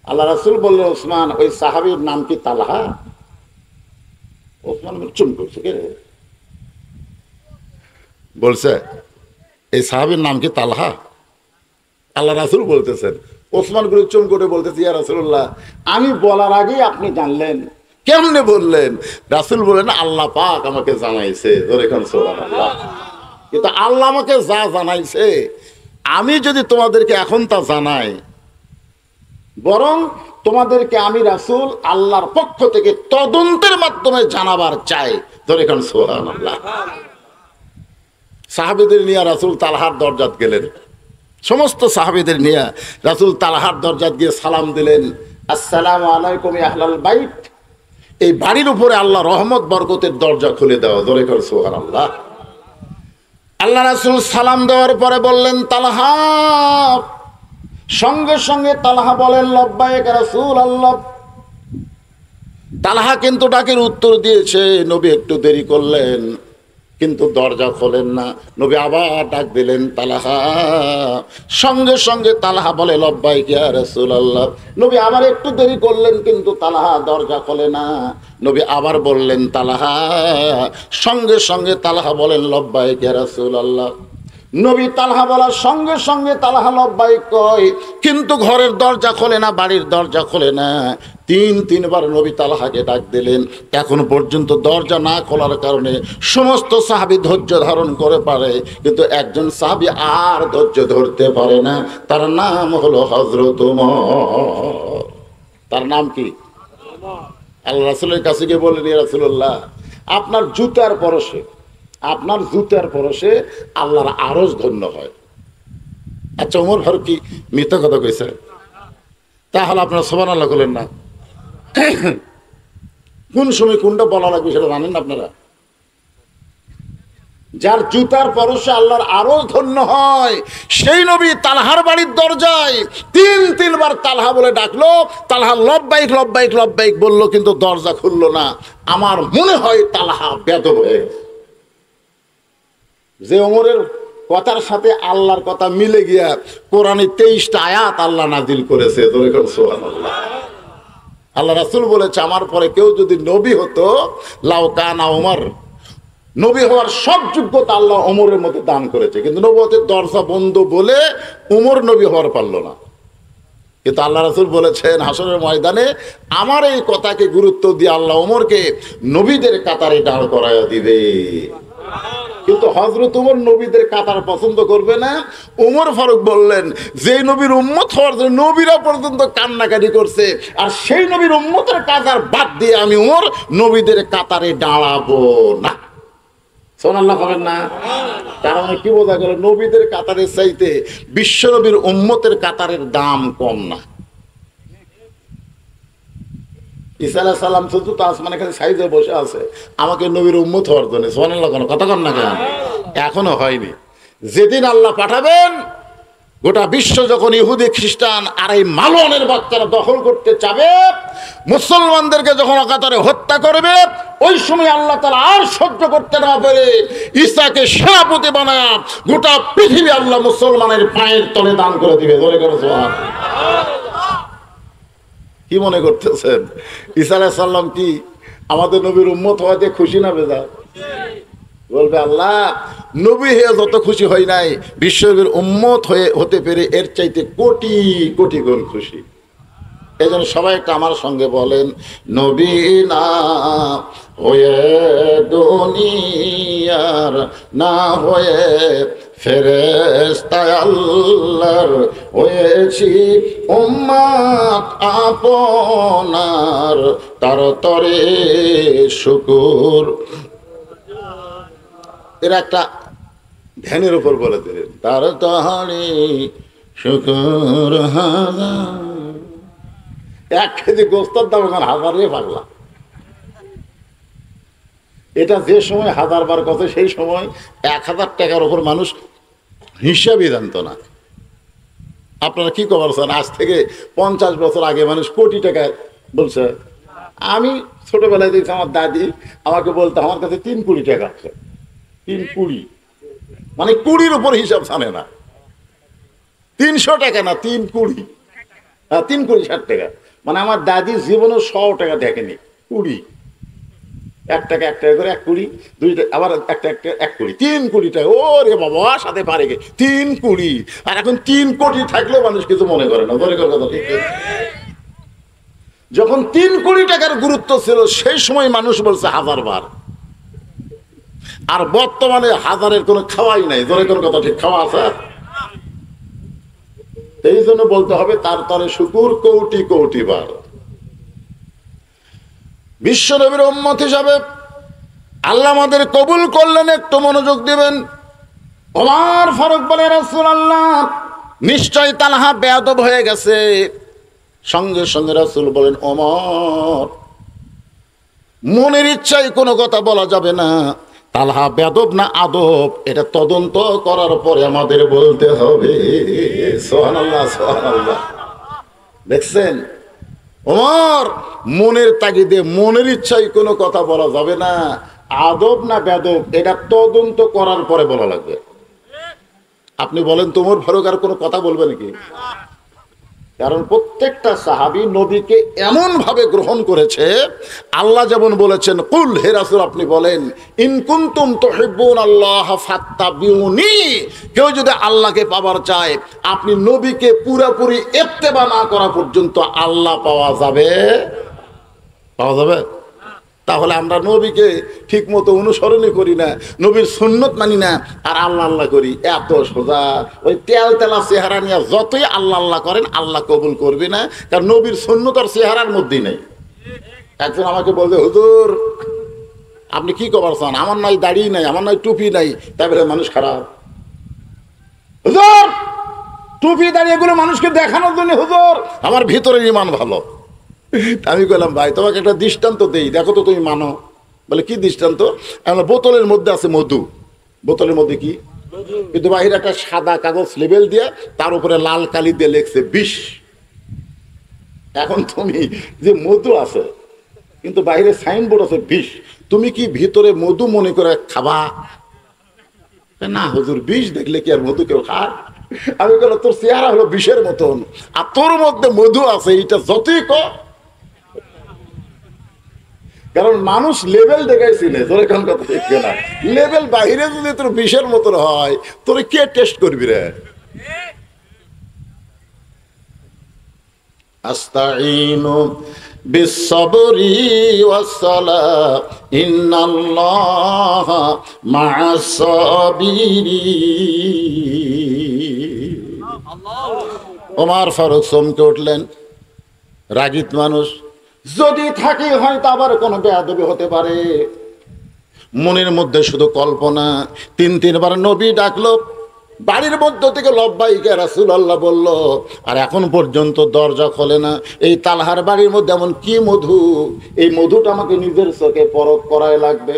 আল্লাহ রাসূল বললেন, ওসমান, ওই সাহাবীর নাম কি তালহা? ওসমান চুপ করছে, কে বলছে এই সাহাবীর নাম কি তালহা? আল্লাহ রাসূল বলতেছেন, ওসমান গুলো চুম করে বলতেছে, ইয়া রাসূলুল্লাহ, আমি বলার আগেই আপনি জানলেন, কেমনে বললেন? রাসূল বলেন, আল্লাহ পাক আমাকে জানাইছে। সুবহানাল্লাহ। কিন্তু আল্লাহ আমাকে যা জানাইছে, আমি যদি তোমাদেরকে এখন তা জানাই, বরং তোমাদেরকে আমি রাসূল আল্লাহর পক্ষ থেকে তদন্তের মাধ্যমে জানাবার চাই। সুবহানাল্লাহ। সাহাবীদের নিয়ে রাসূল তালহার দরজাত গেলেন। সমস্ত সাহাবীদের নিয়ে রাসূল তালহার দরজাত গিয়ে সালাম দিলেন, আসসালামু আলাইকুম ইয়া আহলাল বাইত। এই বাড়ির উপরে আল্লাহ রহমত বরকতের দরজা খুলে দেওয়া। সুবহানাল্লাহ। আল্লাহ রাসূল সালাম দেওয়ার পরে বললেন, তালহা। সঙ্গে সঙ্গে তালহা বলেন, লব্বাইক রাসূলুল্লাহ। তালহা কিন্তু ডাকের উত্তর দিয়েছে, নবী একটু দেরি করলেন, কিন্তু দরজা খোলেন না। নবী আবার ডাক দিলেন, তালহা। সঙ্গে সঙ্গে তালহা বলে, লব্বাইক ইয়া রাসূলুল্লাহ। নবী আবার একটু দেরি করলেন, কিন্তু তালহা দরজা খোলে না। নবী আবার বললেন, তালহা। সঙ্গে সঙ্গে তালহা বলেন, লব্বাইক ইয়া রাসূলুল্লাহ। নবী তালহা বলার সঙ্গে সঙ্গে তালহা লব্বাইক কয়, কিন্তু ঘরের দরজা খোলে না, বাড়ির দরজা খোলে না। তিনবার নবী তালহাকে ডাক দিলেন, এখন পর্যন্ত দরজা না খোলার কারণে সমস্ত সাহাবী ধৈর্য ধারণ করে পারে, কিন্তু একজন সাহাবী আর ধৈর্য ধরতে পারে না। তার নাম হলো হযরত ওমর। তার নাম কি? আল্লাহ রাসূলের কাছে গিয়ে বললেন, ইয়া রাসূলুল্লাহ, আপনার জুতার পরশে, আপনার জুতার পরশে আল্লাহর আরশ ধন্য হয়। আচ্ছা, ওমর ফারুক কি মিথ্যা কথা কইছে? তাহলে আপনারা সুবহানাল্লাহ বলেন না? কোন সময় কোনটা বলা লাগবে সেটা জানেন না আপনারা? যার জুতার পরশে আল্লাহর আরশ ধন্য হয়, সেই নবী তালহার বাড়ির দরজায় তিনবার তালহা বলে ডাকলো। তালহা লব্বাইক লব্বাইক লব্বাইক বললো, কিন্তু দরজা খুললো না। আমার মনে হয় তালহা বেয়াদব হয়ে গেছে। যে ওমরের কথার সাথে আল্লাহর কথা মিলে গিয়া কোরআনে 23টা আয়াত আল্লাহ নাজিল করেছে। সুবহানাল্লাহ। আল্লাহ রাসূল বলেছে, আমার পরে কেউ যদি নবী হতো, লাউ কানা ওমর, নবী হওয়ার সব যোগ্যতা আল্লাহ ওমরের মধ্যে দান করেছে, কিন্তু নবুয়তের দরজা বন্ধ বলে ওমর নবী হওয়ার পারলো না। কিন্তু আল্লাহ রাসূল বলেছেন, হাসরের ময়দানে আমার এই কথাকে গুরুত্ব দিয়ে আল্লাহ ওমরকে নবীদের কাতারে দাঁড় করায়া দিবে। কিন্তু হযরত ওমর নবীদের কাতার পছন্দ করবে না। ওমর ফারুক বললেন, যে নবীর উম্মত হওয়ার জন্য নবীরা পর্যন্ত কান্নাকাটি করছে, আর সেই নবীর উম্মতের কাতার বাদ দিয়ে আমি ওমর নবীদের কাতারে দাঁড়াবো না। সুবহানাল্লাহ বলেন না? তার মানে কি বোঝা গেল? নবীদের কাতারের চাইতে বিশ্ব নবীর উম্মতের কাতারের দাম কম না। ঈসা আলাইহিস সালাম চতুর্থ আসমানে খালি সাইদে বসে আছে আমাকে নবীর উম্মত হওয়ার জন্য। সুবহানাল্লাহ, কোনো কথা কন না কেন? এখনো হয়নি। যেদিন আল্লাহ পাঠাবেন, গোটা বিশ্ব যখন ইহুদি খ্রিস্টান আর এই মালনের বাচ্চারা দখল করতে চাবে, মুসলমানদেরকে যখন অকাতরে হত্যা করবে, ওই সময় আল্লাহ তাআলা আর সহ্য করতে না পেরে ঈসাকে সেনাপতি বানায় গোটা পৃথিবী আল্লাহ মুসলমানের পায়ের তলে দান করে দিবে। ধরে করে কি মনে করতেছেন? ঈসা আলাইহিস সালাম কি আমাদের নবীর উম্মত হওয়াতে খুশি না বেজার? বলবে, আল্লাহ নবী হয়ে যত খুশি হয় নাই, বিশ্বনবীর উম্মত হতে পেরে এর চাইতে কোটি কোটি গুণ খুশি। এই জন্য সবাই একটা আমার সঙ্গে বলেন, নবী না হয়ে দুনিয়ার, না হয়ে ফেরেশতা আল্লাহর, হয়েছি উম্মত আপনার, তার তরে শুকুর। এরা একটা ধ্যানের উপর বলে দিলেন, তার তরে শুকুর হাজার। 1 কেজি গোস্তের দাম এখন 1000 পাগলা। এটা যে সময় 1000 বার কথা, সেই সময় 1000 টাকার উপর মানুষ হিসাবই জানত না। আপনারা কি খবর চান? আজ থেকে 50 বছর আগে মানুষ কোটি টাকা বলছে। আমি ছোটবেলায় দেখছি আমার দাদি আমাকে বলতো, আমার কাছে 3 কোটি টাকা আছে। 3 কোটি মানে 20-র উপর হিসাব জানে না। 300 টাকা না, 3 কোটি। 3 কোটি 60 টাকা, মানে আমার দাদি জীবনে 100 টাকা দেখেনি। 20 1 টাকা 1 টাকা করে 1 কোটি, 2 টাকা আবার 1 টাকা 1 কোটি, 3 কোটি টাকা। ওরে বাবা, সাথে পারে গে 3 কোটি। আর এখন 3 কোটি থাকলেও মানুষ কিছু মনে করে না। মনে করে কথা ঠিক। যখন 3 কোটি টাকার গুরুত্ব ছিল সেই সময় মানুষ বলছে 1000 বার, আর বর্তমানে 1000-এর কোনো খাওয়াই নাই। ধরে কোন কথা ঠিক, খাওয়া আছে? এই জন্য বলতে হবে তার তরে শুকুর কোটি কোটি বার। বিশ্ব নবীর উম্মত হিসাবে আল্লাহ আমাদের কবুল করলেন। একটু মনোযোগ দিবেন। ওমর ফারুক বলে, রাসূলুল্লাহ নিশ্চয় তালহা বেয়াদব হয়ে গেছে। সঙ্গে সঙ্গে রাসূল বলেন, ওমর মনের ইচ্ছায় কোনো কথা বলা যাবে না। তালহা বেয়াদব না আদব এটা তদন্ত করার পরে আমাদের বলতে হবে। সুবহানাল্লাহ, সুবহানাল্লাহ। দেখছেন ওমর মনের তাগিদে মনের ইচ্ছায় কোনো কথা বলা যাবে না। আদব না বেয়াদব এটা তদন্ত করার পরে বলা লাগবে। আপনি বলেন তো ওমর ফারুক আর কোনো কথা বলবে নাকি? কারণ প্রত্যেকটা সাহাবী নবীকে এমন ভাবে গ্রহণ করেছে। আল্লাহ যেমন বলেছেন, কুল হে রাসূল আপনি বলেন, ইন কুনতুম তুহিব্বুনাল্লাহ ফাত্তাবিউনি, কেউ যদি আল্লাহকে পাওয়ার চায় আপনি নবীকে পুরোপুরি ইত্তেবা না করা পর্যন্ত আল্লাহ পাওয়া যাবে? পাওয়া যাবে? তাহলে আমরা নবীকে ঠিক মতো অনুসরণই করি না, নবীর সুন্নত মানি না, আর আল্লাহ আল্লাহ করি। এত সোজা। ওই তেল তেলা চেহারা নিয়ে যতই আল্লাহ আল্লাহ করেন আল্লাহ কবুল করবে না, কারণ নবীর সুন্নত আর চেহারার মধ্যেই নেই। একজন আমাকে বলবে, হুজুর আপনি কি খবর চান? আমার নাই দাড়ি নাই, আমার নাই টুপি নাই, তারপরে মানুষ খারাপ। হুজুর টুপি দাড়ি এগুলো মানুষকে দেখানোর জন্য, হুজুর আমার ভিতরের ঈমান ভালো। আমি বললাম, ভাই তোমাকে একটা দৃষ্টান্ত দেই, দেখো তো তুমি মানো। বলে কি দৃষ্টান্ত? বোতলের মধ্যে আছে মধু। বোতলের মধ্যে কি? কিন্তু বাহিরে একটা সাদা কাগজ লেবেল দিয়ে তার উপরে লাল কালি দিয়ে লেখছে বিষ। এখন তুমি যে মধু আছে কিন্তু বাইরে সাইনবোর্ড আছে বিষ, তুমি কি ভিতরে মধু মনে করে খাবা? না হুজুর, বিষ দেখলে কি আর মধু কেউ খায়? আমি বললাম, তোর চেহারা হলো বিষের মতন, আর তোর মধ্যে মধু আছে, এটা যতই কর। কারণ মানুষ লেভেল দেখাইছিল, তোর এখন কথা ঠিক না। লেভেল বাহিরে যদি তোর বিষের মতন হয়, তোর কে টেস্ট করবি রে? আস্তাইনু বিসসবরি ওয়াসসালাহ ইন্নাল্লাহা মা'আস সাবিরিন। ওমর ফারুক চমকে উঠলেন। রাগীত মানুষ যদি থাকে হয়তো আবার কোনো বেয়াদবি হতে পারে। মনের মধ্যে শুধু কল্পনা। 3 বার নবী ডাকলো, বাড়ির মধ্য থেকে লব্বাইক ইয়া রাসূলুল্লাহ বলল, আর এখন পর্যন্ত দরজা খোলে না। এই তালহার বাড়ির মধ্যে এমন কি মধু, এই মধুটা আমাকে নিজের চোখে পরখ করাই লাগবে।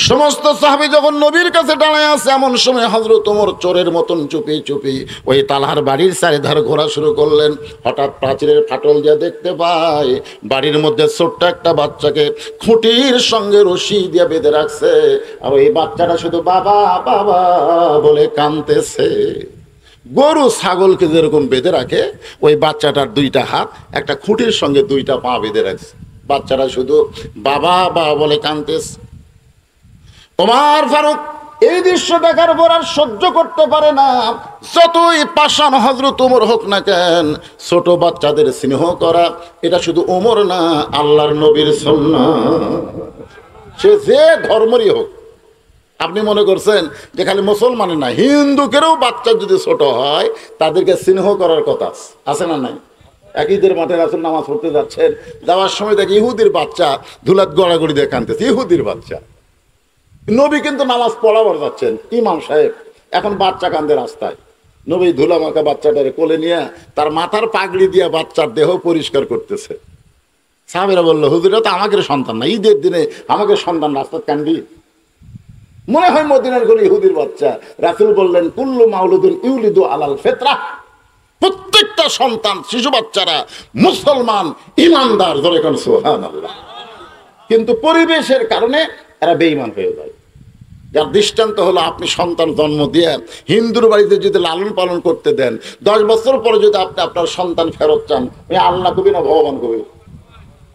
সমস্ত সাহাবী যখন নবীর কাছে দাঁড়ায় আছে, এমন সময় হযরত ওমর চোরের মতন চুপি চুপি ওই তালহার বাড়ির চারিধার ঘোরা শুরু করলেন। হঠাৎ প্রাচীরের ফাটল দিয়ে দেখতে পায় বাড়ির মধ্যে ছোট্ট একটা বাচ্চাকে খুঁটির সঙ্গে রশি দিয়ে বেঁধে রাখছে, আর এই বাচ্চাটা শুধু বাবা বাবা বলে কাঁদতেছে। গরু ছাগলকে যেরকম বেঁধে রাখে, ওই বাচ্চাটার 2টা হাত একটা খুঁটির সঙ্গে 2টা পা বেঁধে রাখছে। বাচ্চাটা শুধু বাবা বাবা বলে কাঁদতেছে। ওমর ফারুক এই দৃশ্য দেখার পর আর সহ্য করতে পারে না। যতই পাষাণ হযরত ওমর হোক না কেন, ছোট বাচ্চাদের স্নেহ করা এটা শুধু ওমর না, আল্লাহর নবীর সুন্নাত। সে যে ধর্মেরই হোক। আপনি মনে করছেন যে খালি মুসলমানের না, হিন্দুকেরও বাচ্চা যদি ছোট হয় তাদেরকে স্নেহ করার কথা আছে না নাই? ঈদের মাঠে রাসূল নামাজ পড়তে যাচ্ছেন, যাওয়ার সময় দেখি ইহুদির বাচ্চা ধুলাত গড়াগড়ি দিয়ে কাঁদতেছে। ইহুদির বাচ্চা। নবী কিন্তু নামাজ পড়াবার যাচ্ছেন, ইমাম সাহেব, এখন বাচ্চা কান্দে রাস্তায়। নবী ধুলা মাখা বাচ্চাটারে কোলে নিয়ে তার মাথার পাগড়ি দিয়ে বাচ্চার দেহ পরিষ্কার করতেছে। সাহাবীরা বলল, হুজুর এটা তো আমাদের সন্তান না, ঈদের দিনে আমাদের সন্তান রাস্তায় কান্দি? মনে হয় মদিনার কোন ইহুদির বাচ্চা। রাসূল বললেন, কুল্লু মাউলুদুন ইউলিদু আলাল ফিতরাহ, প্রত্যেকটা সন্তান শিশু বাচ্চারা মুসলমান ঈমানদার। ধরে কোন সুবহানাল্লাহ। কিন্তু পরিবেশের কারণে এরা বেঈমান হয়ে যায়। যার দৃষ্টান্ত হলো আপনি সন্তান জন্ম দিয়ে হিন্দুর বাড়িতে যদি লালন পালন করতে দেন, 10 বছর পরে যদি আপনি আপনার সন্তান ফেরত চান, আল্লাহ কবি না ভগবান কবি?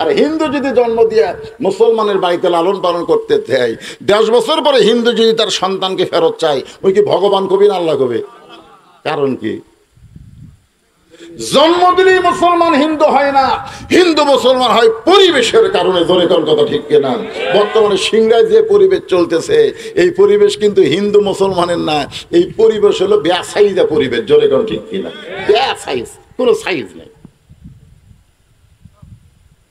আর হিন্দু যদি জন্ম দিয়ে মুসলমানের বাড়িতে লালন পালন করতে দেয়, 10 বছর পরে হিন্দু যদি তার সন্তানকে ফেরত চায়, ওই কি ভগবান কবি না আল্লাহ কবি? কারণ কি? জন্ম দিলেই মুসলমান হিন্দু হয় না, হিন্দু মুসলমান হয় পরিবেশের কারণে। জোরে কোন কথা ঠিক কিনা? বর্তমানে সিংড়ায় যে পরিবেশ চলতেছে, এই পরিবেশ কিন্তু হিন্দু মুসলমানের না, এই পরিবেশ হলো বেসাইজা পরিবেশ। জোরে কোন ঠিক কিনা? বেসাইজ, কোনো সাইজ নেই।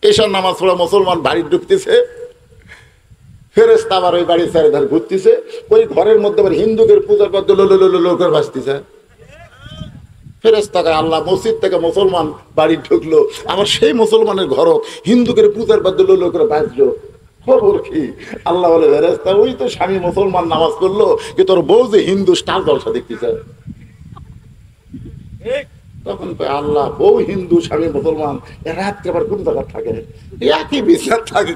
এসব নামাজ পড়া মুসলমান বাড়ি ঢুকতেছে, ফেরেশতা আবার ওই বাড়ির চারিধার ঘুরতেছে, ওই ঘরের মধ্যে আবার হিন্দুদের পূজার পদ্ধতি লোকের বাঁচতেছে। ফেরেশতা কয় আল্লাহ, মসজিদ থেকে মুসলমান বাড়ি ঢুকলো, আবার সেই মুসলমানের ঘরও হিন্দুদের পূজার পদ্ধতি লোকের বাঁচলো, খবর কি? আল্লাহ বলে ফেরেশতা, ওই তো স্বামী মুসলমান নামাজ পড়লো, কি তোর বউ যে হিন্দু স্টার জলসা দেখতেছে। তখন আল্লাহ, বউ হিন্দু স্বামী মুসলমান, রাত্রে আবার কোন জায়গায় থাকে? একই বিছানা থাকে।